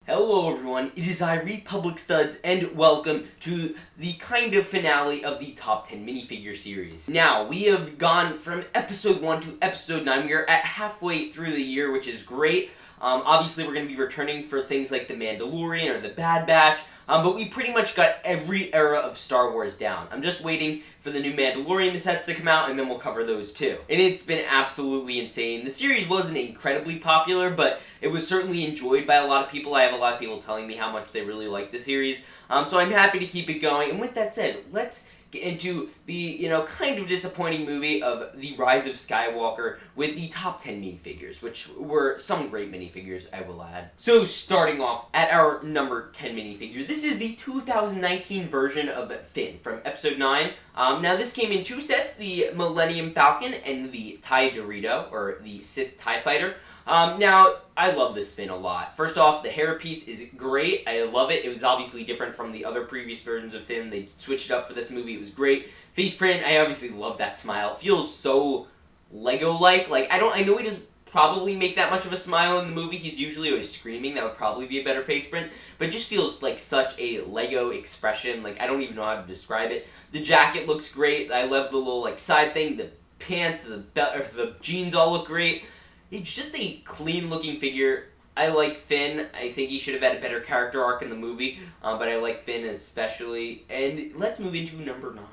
Hello everyone, it is I, Republic Studs, and welcome to the kind of finale of the Top 10 minifigure series. Now, we have gone from episode 1 to episode 9. We are at halfway through the year, which is great. Obviously, we're going to be returning for things like The Mandalorian or The Bad Batch, but we pretty much got every era of Star Wars down. I'm just waiting for the new Mandalorian sets to come out, and then we'll cover those too. And it's been absolutely insane. The series wasn't incredibly popular, but it was certainly enjoyed by a lot of people. I have a lot of people telling me how much they really like the series, so I'm happy to keep it going. And with that said, let's get into the, kind of disappointing movie of The Rise of Skywalker with the top 10 minifigures, which were some great minifigures, I will add. So, starting off at our number 10 minifigure, this is the 2019 version of Finn from Episode 9. Now, this came in two sets, the Millennium Falcon and the TIE Dorito, or the Sith TIE Fighter. Now, I love this Finn a lot. First off, the hairpiece is great. I love it. It was obviously different from the other previous versions of Finn. They switched it up for this movie. It was great. Face print, I obviously love that smile. It feels so Lego-like. I know he doesn't probably make that much of a smile in the movie. He's usually always screaming. That would probably be a better face print. But it just feels like such a Lego expression. I don't even know how to describe it. The jacket looks great. I love the little, side thing. The pants, the belt, or the jeans all look great. It's just a clean-looking figure. I like Finn. I think he should have had a better character arc in the movie, but I like Finn especially. And let's move into number 9.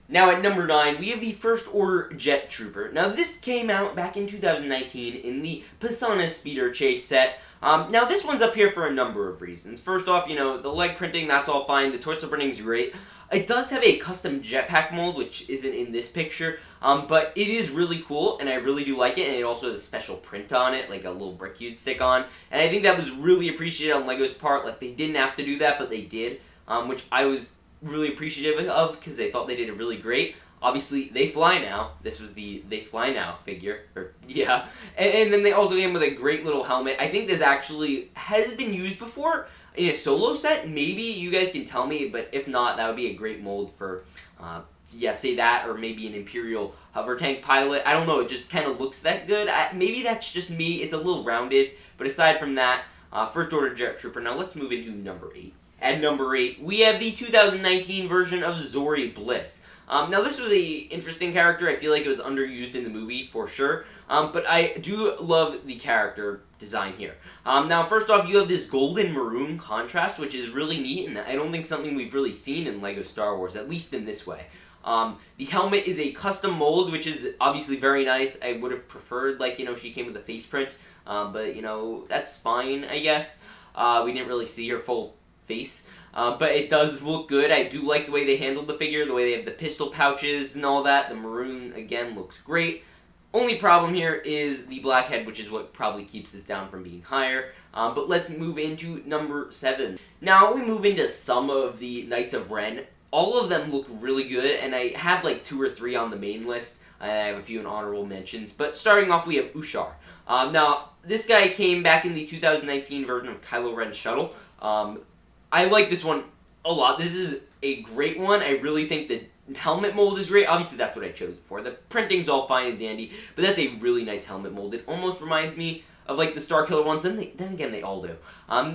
Now at number 9, we have the First Order Jet Trooper. Now this came out back in 2019 in the Pisana Speeder Chase set. Now this one's up here for a number of reasons. First off, the leg printing, that's all fine. The torso printing is great. It does have a custom jetpack mold, which isn't in this picture, but it is really cool, and I really do like it, and it also has a special print on it, like a little brick you'd stick on, and I think that was really appreciated on LEGO's part. They didn't have to do that, but they did, which I was really appreciative of, because they thought they did it really great. Obviously, they fly now. This was the They Fly Now figure. And then they also came with a great little helmet. I think this actually has been used before in a solo set. Maybe you guys can tell me, but if not, that would be a great mold for, say that, or maybe an Imperial hover tank pilot. I don't know, it just kind of looks that good. Maybe that's just me. It's a little rounded, but aside from that, First Order Jet Trooper. Now let's move into number 8. At number 8, we have the 2019 version of Zoe Bliss. Now this was a interesting character. I feel like it was underused in the movie for sure, but I do love the character design here. Now first off, you have this golden maroon contrast, which is really neat, and I don't think something we've really seen in LEGO Star Wars, at least in this way. The helmet is a custom mold, which is obviously very nice. I would have preferred, she came with a face print, but, that's fine, I guess. We didn't really see her full face. But it does look good. I do like the way they handled the figure, the way they have the pistol pouches and all that. The maroon, again, looks great. Only problem here is the black head, which is what probably keeps this down from being higher. But let's move into number 7. Now, we move into some of the Knights of Ren. All of them look really good, and I have 2 or 3 on the main list. I have a few in honorable mentions. But starting off, we have Ushar. Now, this guy came back in the 2019 version of Kylo Ren's shuttle. I like this one a lot. This is a great one. I really think the helmet mold is great. Obviously, that's what I chose it for. The printing's all fine and dandy, but that's a really nice helmet mold. It almost reminds me of, the Starkiller ones. Then again, they all do.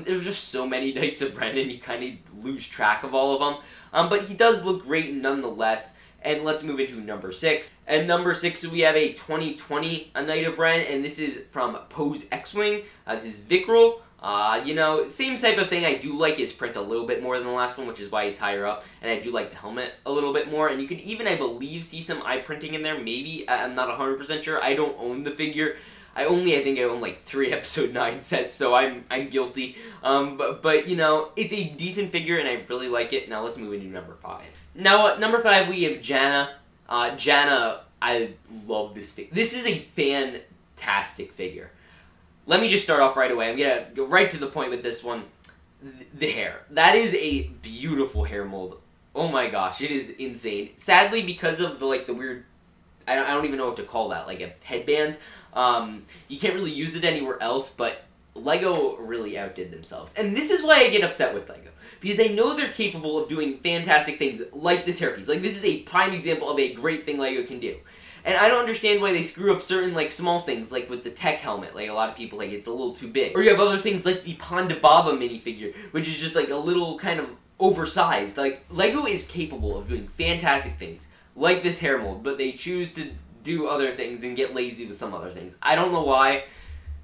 There's just so many Knights of Ren, and you kind of lose track of all of them. But he does look great nonetheless. And let's move into number 6. At number 6, we have a 2020 Knight of Ren, and this is from Pose X-Wing. This is Vikral. Same type of thing. I do like his print a little bit more than the last one, which is why he's higher up, and I do like the helmet a little bit more, and you can even, I believe, see some eye printing in there, maybe. I'm not 100% sure. I don't own the figure. I think I own 3 Episode 9 sets, so I'm guilty. But it's a decent figure, and I really like it. Now let's move into number 5. Now, at number 5, we have Janna. Janna, I love this figure. This is a fantastic figure. Let me just start off right away. I'm going to go right to the point with this one. The hair. That is a beautiful hair mold. Oh my gosh, it is insane. Sadly, because of the weird, I don't even know what to call that, a headband, you can't really use it anywhere else, but LEGO really outdid themselves. And this is why I get upset with LEGO. Because I know they're capable of doing fantastic things like this hairpiece. This is a prime example of a great thing LEGO can do. And I don't understand why they screw up certain, like, small things, like with the tech helmet. Like, a lot of people, like, it's a little too big. Or you have other things like the Ponda Baba minifigure, which is just, like, a little kind of oversized. Like, Lego is capable of doing fantastic things, like this hair mold, but they choose to do other things and get lazy with some other things. I don't know why.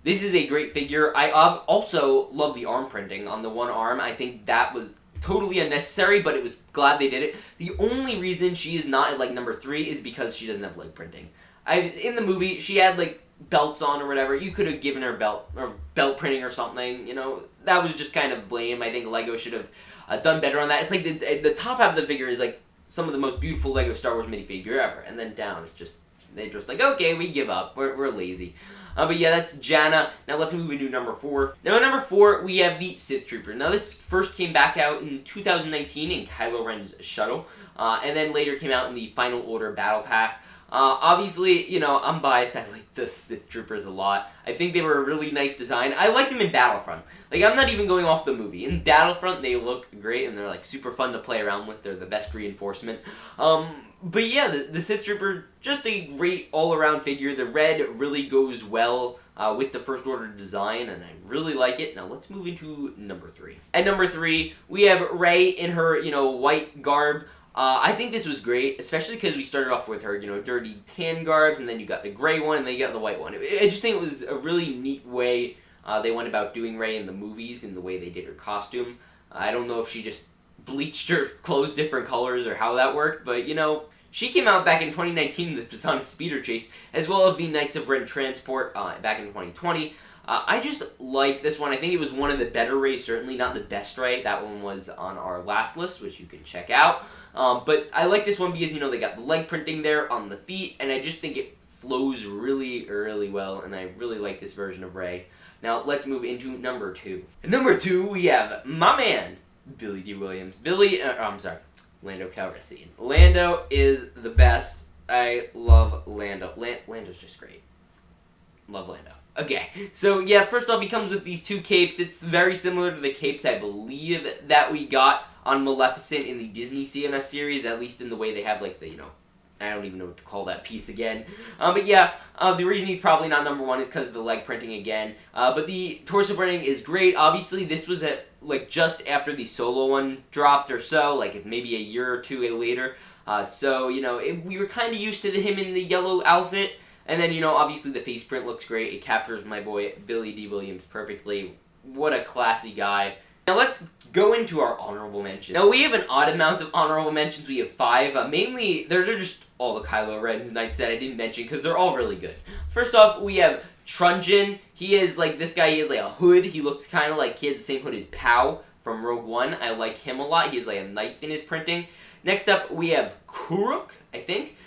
This is a great figure. I also love the arm printing on the one arm. I think that was totally unnecessary, but it was glad they did it. The only reason she is not at, like, number 3 is because she doesn't have leg printing. In the movie, she had, like, belts on or whatever. You could have given her belt printing or something, you know. That was just kind of lame. I think Lego should have done better on that. It's like the top half of the figure is, like, some of the most beautiful Lego Star Wars minifigure ever. And then down, it's just, they're just like, okay, we give up. We're lazy. But yeah, that's Janna. Now let's move into number 4. Now at number 4, we have the Sith Trooper. Now this first came back out in 2019 in Kylo Ren's shuttle, and then later came out in the Final Order Battle Pack. Obviously, you know, I'm biased. I like the Sith Troopers a lot. I think they were a really nice design. I liked them in Battlefront. Like, I'm not even going off the movie. In Battlefront, they look great, and they're, like, super fun to play around with. They're the best reinforcement. But yeah, the Sith Trooper, just a great all-around figure. The red really goes well with the First Order design, and I really like it. Now, let's move into number 3. At number 3, we have Rey in her, you know, white garb. I think this was great, especially because we started off with her, you know, dirty tan garbs, and then you got the gray one, and then you got the white one. I just think it was a really neat way they went about doing Rey in the movies, in the way they did her costume. I don't know if she just bleached her clothes different colors or how that worked, but, you know, she came out back in 2019 in the Pisana Speeder Chase, as well as the Knights of Ren Transport back in 2020. I just like this one. I think it was one of the better Reys, certainly not the best Rey. That one was on our last list, which you can check out. But I like this one because, you know, they got the leg printing there on the feet, and I just think it flows really, really well, and I really like this version of Rey. Now, let's move into number 2. At number 2, we have my man, Billy D. Williams. Lando Calrissian. Lando is the best. I love Lando. Lando's just great. Love Lando. Okay, so yeah, first off, he comes with these 2 capes. It's very similar to the capes, I believe, that we got on Maleficent in the Disney CMF series, at least in the way they have, like, the, you know, I don't even know what to call that piece again. But yeah, the reason he's probably not number 1 is because of the leg printing again. But the torso printing is great. Obviously, this was at, like, just after the Solo one dropped or so, like maybe a year or 2 later. So, you know, we were kind of used to him in the yellow outfit. And then, you know, obviously the face print looks great. It captures my boy Billy D. Williams perfectly. What a classy guy. Now let's go into our honorable mentions. Now we have an odd amount of honorable mentions. We have 5. Mainly, they're just all the Kylo Ren's Knights that I didn't mention because they're all really good. First off, we have Trunjin. He is like, this guy, he has like a hood. He looks kind of like, he has the same hood as Pow from Rogue One. I like him a lot. He has like a knife in his printing. Next up, we have Kuruk, I think.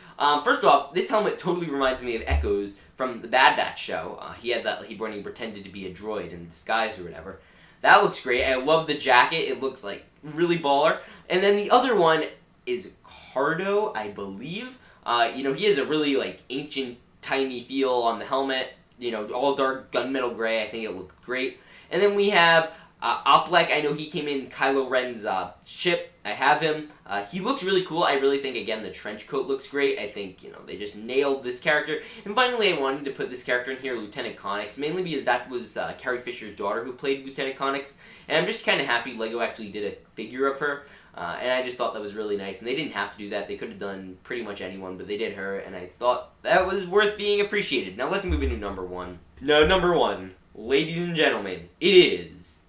First off, this helmet totally reminds me of Echoes from the Bad Batch show. He had that, when he pretended to be a droid in disguise or whatever. That looks great. I love the jacket. It looks like really baller. And then the other one is Cardo, I believe. You know, he has a really like ancient, timey feel on the helmet. You know, all dark gunmetal gray. I think it looked great. And then we have Oplek. I know he came in Kylo Ren's ship. I have him. He looks really cool. I really think, again, the trench coat looks great. I think, you know, they just nailed this character. And finally, I wanted to put this character in here, Lieutenant Connix, mainly because that was Carrie Fisher's daughter who played Lieutenant Connix. And I'm just kind of happy Lego actually did a figure of her. And I just thought that was really nice. And they didn't have to do that. They could have done pretty much anyone, but they did her. And I thought that was worth being appreciated. Now let's move into number 1. Now, number 1, ladies and gentlemen, it is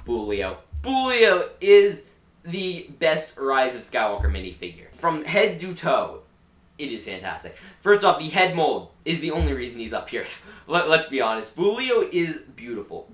Julio. Julio is the best Rise of Skywalker minifigure. From head to toe, it is fantastic. First off, the head mold is the only reason he's up here. Let's be honest. Julio is beautiful.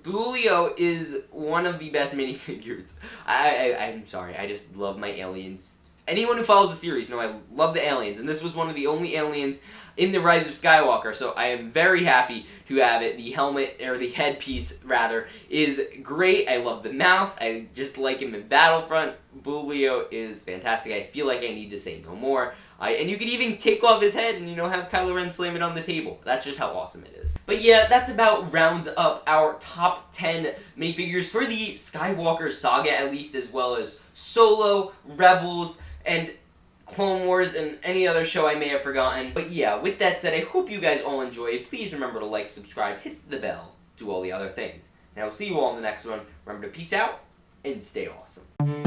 Julio is one of the best minifigures. I'm sorry, I just love my aliens. Anyone who follows the series know I love the aliens, and this was one of the only aliens in the Rise of Skywalker, so I am very happy to have it. The helmet, or the headpiece, rather, is great. I love the mouth. I just like him in Battlefront. Julio is fantastic. I feel like I need to say no more. And you could even take off his head and, you know, have Kylo Ren slam it on the table. That's just how awesome it is. But yeah, that's about rounds up our top 10 minifigures for the Skywalker saga, at least, as well as Solo, Rebels, and Clone Wars, and any other show I may have forgotten. But yeah, with that said, I hope you guys all enjoyed. Please remember to like, subscribe, hit the bell, do all the other things. And I will see you all in the next one. Remember to peace out and stay awesome.